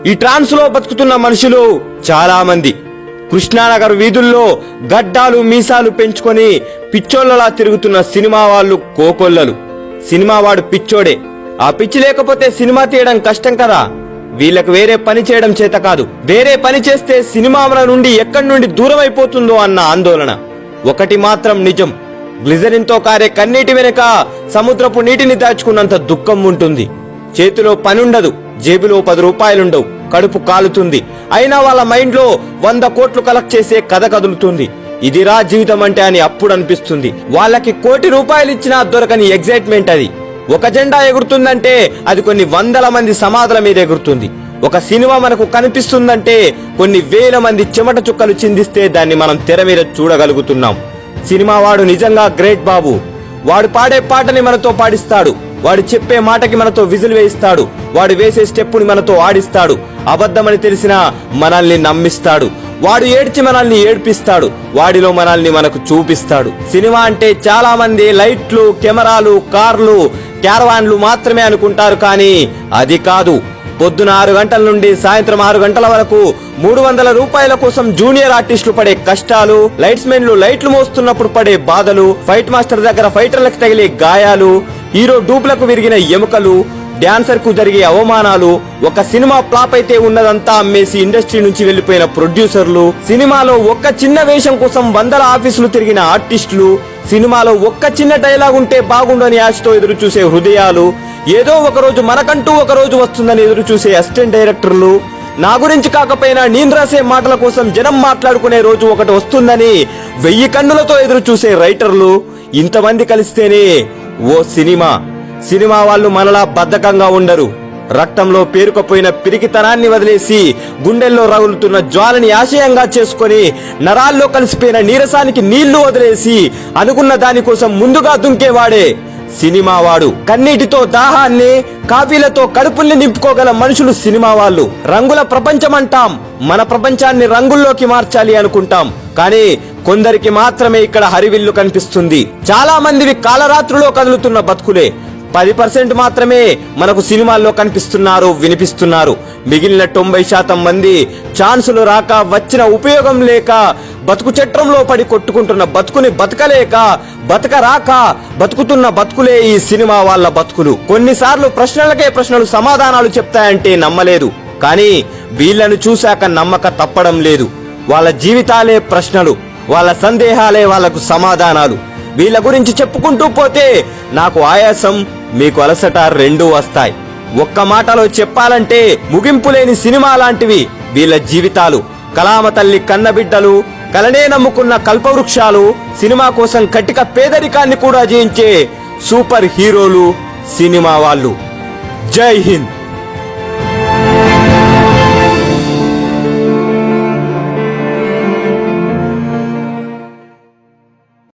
ఈ ట్రాన్స్ లో బతుకుతున్న మనుషులు చాలా మంది. కృష్ణానగర్ వీధుల్లో గడ్డాలు మీసాలు పెంచుకొని పిచ్చోళ్లలా తిరుగుతున్న సినిమా వాళ్ళు కోకొల్లలు. సినిమా వాడు పిచ్చోడే. ఆ పిచ్చి లేకపోతే సినిమా తీయడం కష్టం కదా. వీళ్ళకు వేరే పని చేయడం చేత కాదు. వేరే పని చేస్తే సినిమా మన నుండి ఎక్కడి నుండి దూరం అయిపోతుందో అన్న ఆందోళన. ఒకటి మాత్రం నిజం, గ్లిజరిన్ తో కారే కన్నీటి వెనుక సముద్రపు నీటిని దాచుకున్నంత దుఃఖం ఉంటుంది. చేతిలో పనుండదు, జేబులో 10 రూపాయలుండవు, కడుపు కాలుతుంది. అయినా వాళ్ళ మైండ్ లో 100 కోట్లు కలెక్ట్ చేసే కథ కదులుతుంది. ఇదిరా జీవితం అంటే అని అప్పుడు అనిపిస్తుంది. వాళ్ళకి 1 కోటి రూపాయలు ఇచ్చినా దొరకని ఎగ్జైట్మెంట్ అది. ఒక జెండా ఎగురుతుందంటే అది కొన్ని 100 మంది సమాధుల మీద ఎగురుతుంది. ఒక సినిమా మనకు కనిపిస్తుందంటే కొన్ని 1000 మంది చెమట చుక్కలు చిందిస్తే దాన్ని మనం తెర మీద చూడగలుగుతున్నాం. సినిమా వాడు నిజంగా గ్రేట్ బాబు. వాడు పాడే పాటని మనతో పాడిస్తాడు, వాడు చెప్పే మాటకి మనతో విజిల్ వేయిస్తాడు, వాడు వేసే స్టెప్పుని మనతో ఆడిస్తాడు. అబద్ధమని తెలిసినా మనల్ని నమ్మిస్తాడు. వాడు ఏడ్చి మనల్ని ఏడ్పిస్తాడు, వాడిలో మనల్ని మనకు చూపిస్తాడు. సినిమా అంటే చాలా మంది లైట్లు, కెమెరాలు, కార్లు, క్యారవాన్లు మాత్రమే అనుకుంటారు. కానీ అది కాదు. పొద్దున 6 గంటల నుండి సాయంత్రం 6 గంటల వరకు 300 రూపాయల కోసం జూనియర్ ఆర్టిస్టులు పడే కష్టాలు, లైట్స్ మెన్లు లైట్లు మోస్తున్నప్పుడు పడే బాధలు, ఫైట్ మాస్టర్ దగ్గర ఫైటర్లకు తగిలే గాయాలు, హీరో డూప్లకు విరిగిన ఎముకలు, డాన్సర్ కు జరిగే అవమానాలు, ఒక సినిమా ఫ్లాప్ అయితే ఉన్నదంతా అమ్మేసి ఇండస్ట్రీ నుంచి వెళ్లిపోయిన ప్రొడ్యూసర్లు, సినిమాలో ఒక్క చిన్న వేషం కోసం 100 ఆఫీసులు తిరిగిన ఆర్టిస్టులు, సినిమాలో ఒక్క చిన్న డైలాగ్ ఉంటే బాగుండని ఆశతో ఎదురు చూసే హృదయాలు, ఏదో ఒక రోజు మనకంటూ ఒక రోజు వస్తుందని ఎదురు చూసే అసిస్టెంట్ డైరెక్టర్లు, నా గురించి కాకపోయినా నేను రాసే మాటల కోసం జనం మాట్లాడుకునే రోజు ఒకటి వస్తుందని 1000 కన్నులతో ఎదురు చూసే రైటర్లు, ఇంతమంది కలిస్తేనే ఓ సినిమా. సినిమా వాళ్ళు మనలా బద్ధకంగా ఉండరు. రక్తంలో పేరుకుపోయిన పిరికితనాన్ని వదిలేసి గుండెల్లో రగులుతున్న జ్వాలని ఆశయంగా చేసుకుని నరాల్లో కలిసిపోయిన నీరసానికి నీళ్లు వదిలేసి అనుకున్న దానికోసం ముందుగా దుంకేవాడే సినిమా వాడు. కన్నీటితో దాహాన్ని, కాఫీలతో కడుపుల్ని నింపుకోగల మనుషులు సినిమా వాళ్ళు. రంగుల ప్రపంచం అంటాం, మన ప్రపంచాన్ని రంగుల్లోకి మార్చాలి అనుకుంటాం. కానీ కొందరికి మాత్రమే ఇక్కడ హరివిల్లు కనిపిస్తుంది. చాలా మందివి కాలరాత్రులో కదులుతున్న బతుకులే. 10% మాత్రమే మనకు సినిమాల్లో కనిపిస్తున్నారు, వినిపిస్తున్నారు. మిగిలిన 90% మంది ఛాన్సులు రాక, వచ్చిన ఉపయోగం లేక, బతుకు చట్రంలో పడి కొట్టుకుంటున్న బతుకుని బతకలేక, బతకరాక బతుకుతున్న బతుకులే ఈ సినిమా వాళ్ళ బతుకులు. కొన్నిసార్లు ప్రశ్నలకే ప్రశ్నలు సమాధానాలు చెప్తాయంటే నమ్మలేదు. కానీ వీళ్లను చూశాక నమ్మక తప్పడం లేదు. వాళ్ళ జీవితాలే ప్రశ్నలు, వాళ్ళ సందేహాలే వాళ్లకు సమాధానాలు. వీళ్ళ గురించి చెప్పుకుంటూ పోతే నాకు ఆయాసం, మీకు అలసట రెండూ వస్తాయి. ఒక్క మాటలో చెప్పాలంటే ముగింపు లేని సినిమా లాంటివి వీళ్ళ జీవితాలు. కళామ తల్లి కన్నబిడ్డలు, కలనే నమ్ముకున్న కల్పవృక్షాలు, సినిమా కోసం కటిక పేదరికాన్ని కూడా జయించే సూపర్ హీరోలు సినిమా వాళ్ళు. జై హింద్.